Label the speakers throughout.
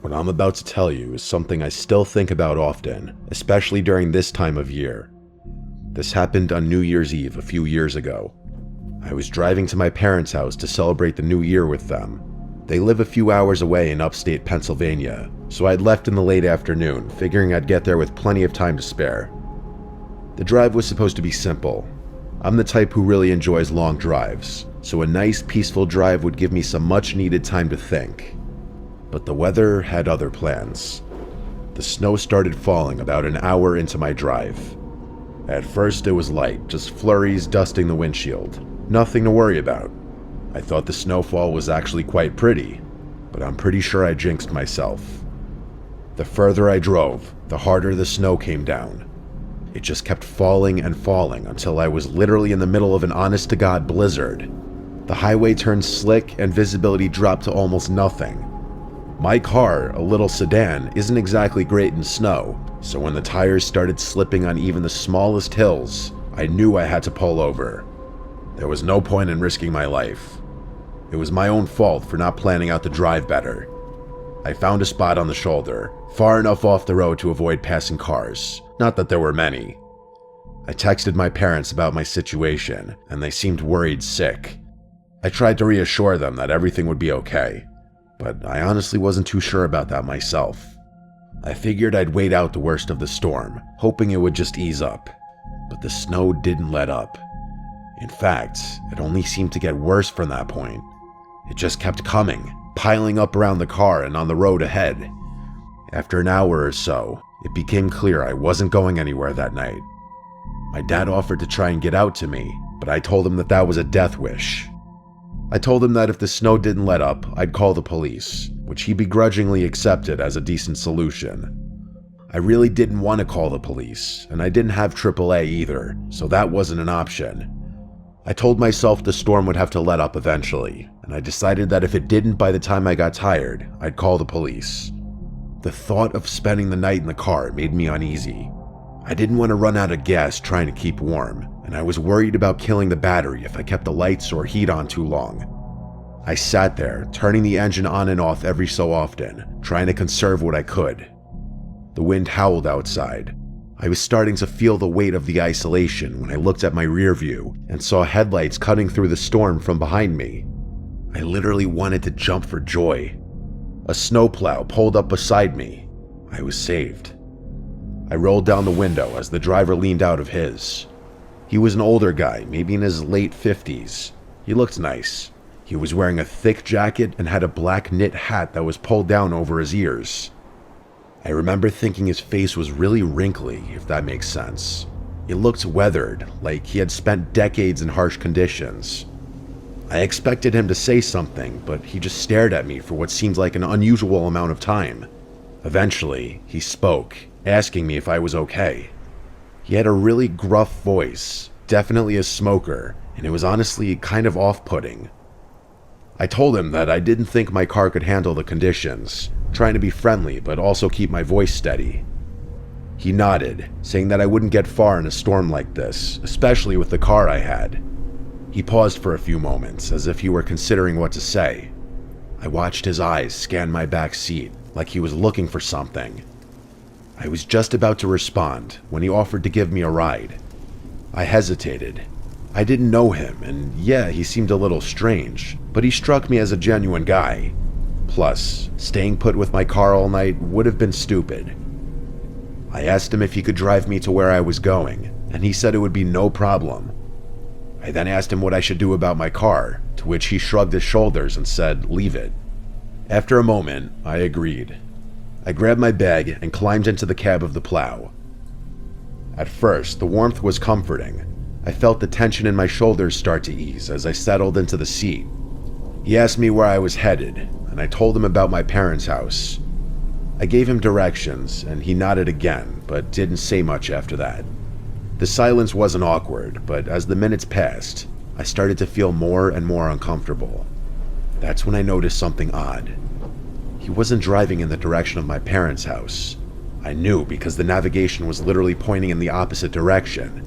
Speaker 1: What I'm about to tell you is something I still think about often, especially during this time of year. This happened on New Year's Eve a few years ago. I was driving to my parents' house to celebrate the new year with them. They live a few hours away in upstate Pennsylvania, so I'd left in the late afternoon, figuring I'd get there with plenty of time to spare. The drive was supposed to be simple. I'm the type who really enjoys long drives, so a nice, peaceful drive would give me some much-needed time to think. But the weather had other plans. The snow started falling about an hour into my drive. At first it was light, just flurries dusting the windshield. Nothing to worry about. I thought the snowfall was actually quite pretty, but I'm pretty sure I jinxed myself. The further I drove, the harder the snow came down. It just kept falling and falling until I was literally in the middle of an honest-to-God blizzard. The highway turned slick and visibility dropped to almost nothing. My car, a little sedan, isn't exactly great in snow, so when the tires started slipping on even the smallest hills, I knew I had to pull over. There was no point in risking my life. It was my own fault for not planning out the drive better. I found a spot on the shoulder, far enough off the road to avoid passing cars, not that there were many. I texted my parents about my situation, and they seemed worried sick. I tried to reassure them that everything would be okay, but I honestly wasn't too sure about that myself. I figured I'd wait out the worst of the storm, hoping it would just ease up, but the snow didn't let up. In fact, it only seemed to get worse from that point. It just kept coming, piling up around the car and on the road ahead. After an hour or so, it became clear I wasn't going anywhere that night. My dad offered to try and get out to me, but I told him that that was a death wish. I told him that if the snow didn't let up, I'd call the police, which he begrudgingly accepted as a decent solution. I really didn't want to call the police, and I didn't have AAA either, so that wasn't an option. I told myself the storm would have to let up eventually, and I decided that if it didn't by the time I got tired, I'd call the police. The thought of spending the night in the car made me uneasy. I didn't want to run out of gas trying to keep warm, and I was worried about killing the battery if I kept the lights or heat on too long. I sat there, turning the engine on and off every so often, trying to conserve what I could. The wind howled outside. I was starting to feel the weight of the isolation when I looked at my rear view and saw headlights cutting through the storm from behind me. I literally wanted to jump for joy. A snowplow pulled up beside me. I was saved. I rolled down the window as the driver leaned out of his. He was an older guy, maybe in his late 50s. He looked nice. He was wearing a thick jacket and had a black knit hat that was pulled down over his ears. I remember thinking his face was really wrinkly, if that makes sense. It looked weathered, like he had spent decades in harsh conditions. I expected him to say something, but he just stared at me for what seemed like an unusual amount of time. Eventually, he spoke, asking me if I was okay. He had a really gruff voice, definitely a smoker, and it was honestly kind of off-putting. I told him that I didn't think my car could handle the conditions, trying to be friendly but also keep my voice steady. He nodded, saying that I wouldn't get far in a storm like this, especially with the car I had. He paused for a few moments, as if he were considering what to say. I watched his eyes scan my back seat, like he was looking for something. I was just about to respond when he offered to give me a ride. I hesitated. I didn't know him, and yeah, he seemed a little strange, but he struck me as a genuine guy. Plus, staying put with my car all night would have been stupid. I asked him if he could drive me to where I was going, and he said it would be no problem. I then asked him what I should do about my car, to which he shrugged his shoulders and said, "Leave it." After a moment, I agreed. I grabbed my bag and climbed into the cab of the plow. At first, the warmth was comforting. I felt the tension in my shoulders start to ease as I settled into the seat. He asked me where I was headed, and I told him about my parents' house. I gave him directions, and he nodded again, but didn't say much after that. The silence wasn't awkward, but as the minutes passed, I started to feel more and more uncomfortable. That's when I noticed something odd. He wasn't driving in the direction of my parents' house. I knew because the navigation was literally pointing in the opposite direction.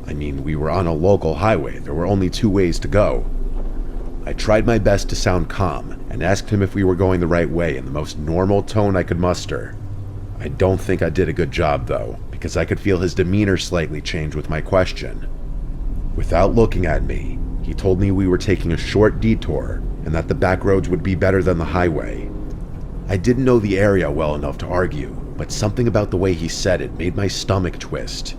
Speaker 1: I mean, we were on a local highway. There were only two ways to go. I tried my best to sound calm and and asked him if we were going the right way in the most normal tone I could muster. I don't think I did a good job though, because I could feel his demeanor slightly change with my question. Without looking at me, he told me we were taking a short detour and that the back roads would be better than the highway. I didn't know the area well enough to argue, but something about the way he said it made my stomach twist.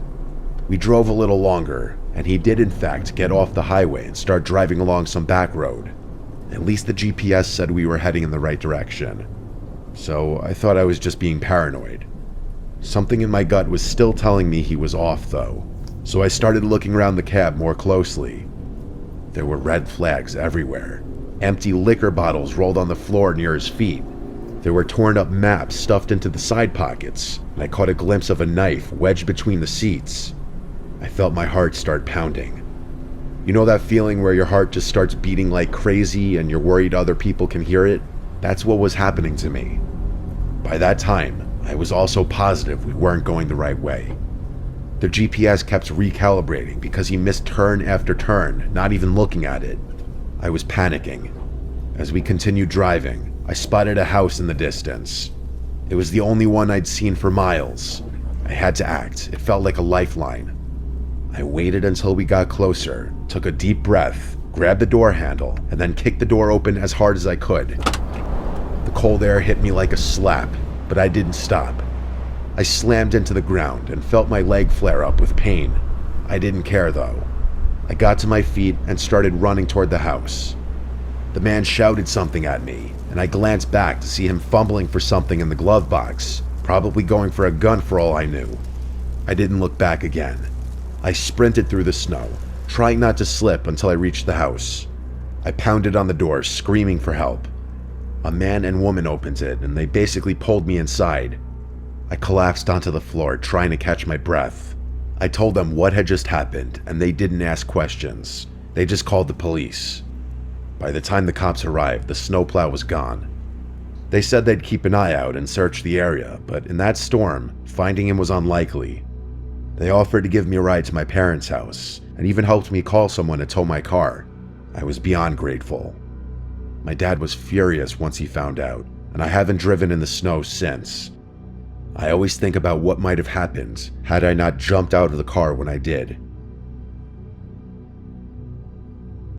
Speaker 1: We drove a little longer, and he did in fact get off the highway and start driving along some back road. At least the GPS said we were heading in the right direction. So I thought I was just being paranoid. Something in my gut was still telling me he was off though, so I started looking around the cab more closely. There were red flags everywhere. Empty liquor bottles rolled on the floor near his feet. There were torn up maps stuffed into the side pockets, and I caught a glimpse of a knife wedged between the seats. I felt my heart start pounding. You know that feeling where your heart just starts beating like crazy and you're worried other people can hear it? That's what was happening to me. By that time, I was also positive we weren't going the right way. The GPS kept recalibrating because he missed turn after turn, not even looking at it. I was panicking. As we continued driving, I spotted a house in the distance. It was the only one I'd seen for miles. I had to act. It felt like a lifeline. I waited until we got closer, took a deep breath, grabbed the door handle, and then kicked the door open as hard as I could. The cold air hit me like a slap, but I didn't stop. I slammed into the ground and felt my leg flare up with pain. I didn't care though. I got to my feet and started running toward the house. The man shouted something at me, and I glanced back to see him fumbling for something in the glove box, probably going for a gun for all I knew. I didn't look back again. I sprinted through the snow, trying not to slip until I reached the house. I pounded on the door, screaming for help. A man and woman opened it, and they basically pulled me inside. I collapsed onto the floor, trying to catch my breath. I told them what had just happened, and they didn't ask questions. They just called the police. By the time the cops arrived, the snowplow was gone. They said they'd keep an eye out and search the area, but in that storm, finding him was unlikely. They offered to give me a ride to my parents' house, and even helped me call someone to tow my car. I was beyond grateful. My dad was furious once he found out, and I haven't driven in the snow since. I always think about what might have happened had I not jumped out of the car when I did.